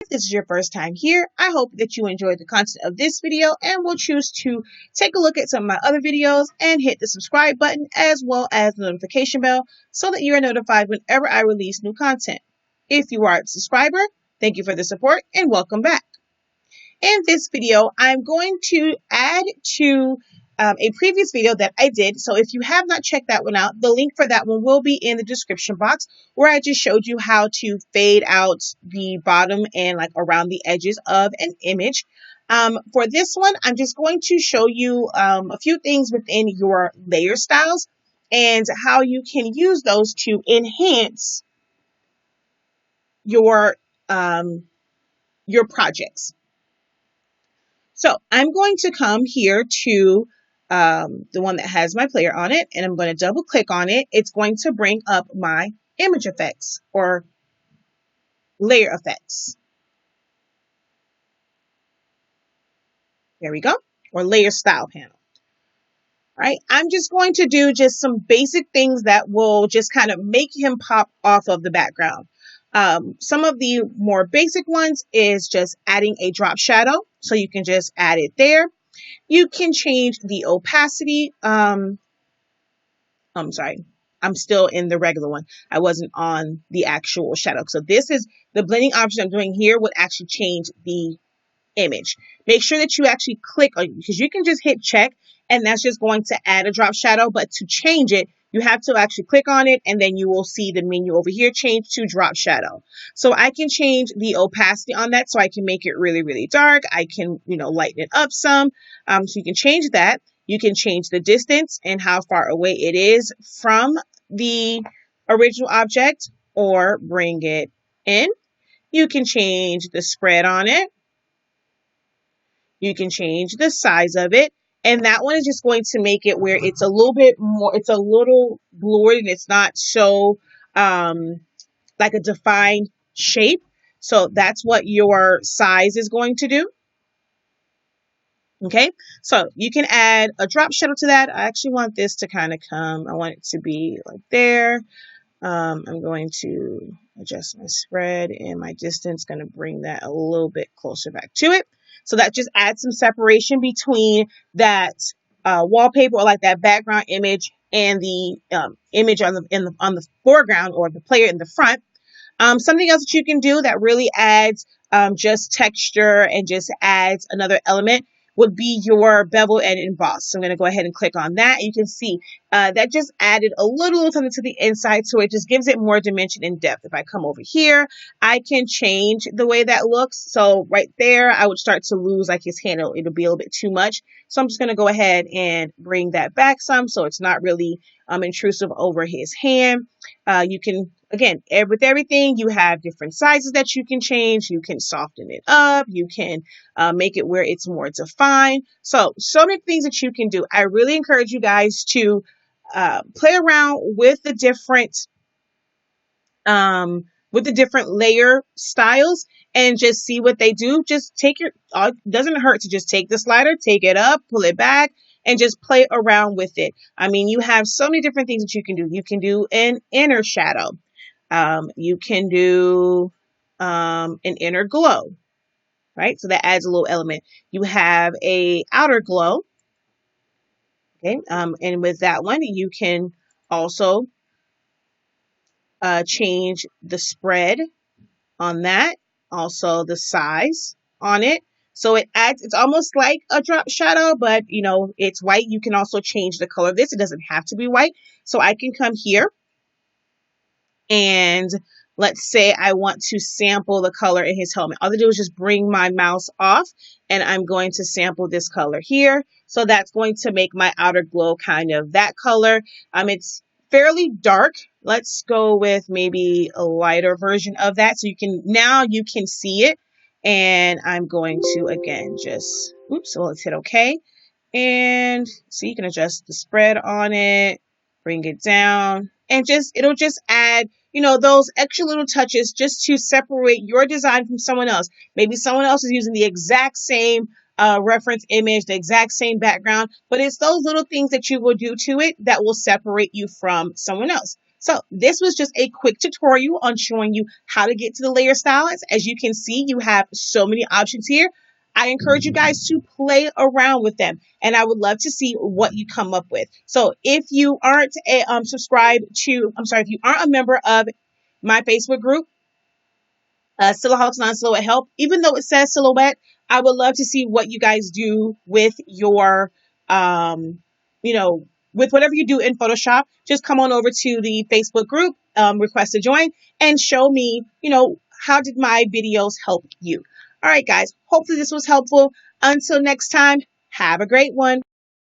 this is your first time here, I hope that you enjoyed the content of this video and will choose to take a look at some of my other videos and hit the subscribe button as well as the notification bell so that you are notified whenever I release new content. If you are a subscriber, thank you for the support and welcome back. In this video, I'm going to add to a previous video that I did. So if you have not checked that one out, the link for that one will be in the description box, where I just showed you how to fade out the bottom and like around the edges of an image. For this one, I'm just going to show you a few things within your layer styles and how you can use those to enhance your projects. So I'm going to come here to the one that has my player on it, and I'm going to double click on it. It's going to bring up my image effects or layer effects. There we go, or layer style panel. All right, I'm just going to do just some basic things that will just kind of make him pop off of the background. Some of the more basic ones is just adding a drop shadow. So you can just add it there. You can change the opacity. I'm sorry, I'm still in the regular one. I wasn't on the actual shadow. So this is the blending option I'm doing here would actually change the image. Make sure that you actually click on it because you can just hit check and that's just going to add a drop shadow. But to change it, you have to actually click on it and then you will see the menu over here change to drop shadow. So I can change the opacity on that so I can make it really, really dark. I can, lighten it up some. So you can change that. You can change the distance and how far away it is from the original object or bring it in. You can change the spread on it. You can change the size of it. And that one is just going to make it where it's a little bit more, it's a little blurred and it's not so like a defined shape. So that's what your size is going to do. Okay, so you can add a drop shadow to that. I actually want this to kind of come, I want it to be like there. I'm going to adjust my spread and my distance, going to bring that a little bit closer back to it. So that just adds some separation between that wallpaper or like that background image and the image on the foreground or the player in the front. Something else that you can do that really adds just texture and just adds another element would be your bevel and emboss. So I'm going to go ahead and click on that. You can see that just added a little something to the inside, so it just gives it more dimension and depth. If I come over here, I can change the way that looks. So right there, I would start to lose like his hand. It'll be a little bit too much. So I'm just going to go ahead and bring that back some so it's not really intrusive over his hand. You can, again, with everything, you have different sizes that you can change. You can soften it up. You can make it where it's more defined. So many things that you can do. I really encourage you guys to play around with the different layer styles and just see what they do. Just take it doesn't hurt to just take the slider, take it up, pull it back, and just play around with it. I mean, you have so many different things that you can do. You can do an inner shadow. You can do an inner glow, right? So that adds a little element. You have a outer glow. Okay. And with that one, you can also change the spread on that. Also the size on it. So it's almost like a drop shadow, but it's white. You can also change the color of this. It doesn't have to be white. So I can come here and let's say I want to sample the color in his helmet. All I do is just bring my mouse off and I'm going to sample this color here. So that's going to make my outer glow kind of that color. It's fairly dark. Let's go with maybe a lighter version of that. So now you can see it. And I'm going to, again, so let's hit OK. And so you can adjust the spread on it, bring it down, and it'll just add, those extra little touches just to separate your design from someone else. Maybe someone else is using the exact same reference image, the exact same background, but it's those little things that you will do to it that will separate you from someone else. So this was just a quick tutorial on showing you how to get to the layer styles. As you can see, you have so many options here. I encourage you guys to play around with them, and I would love to see what you come up with. So if you aren't if you aren't a member of my Facebook group, Silhouettes Non Silhouette Help, even though it says silhouette, I would love to see what you guys do with your, you know, with whatever you do in Photoshop. Just come on over to the Facebook group, request to join, and show me, how did my videos help you? All right, guys, hopefully this was helpful. Until next time, have a great one.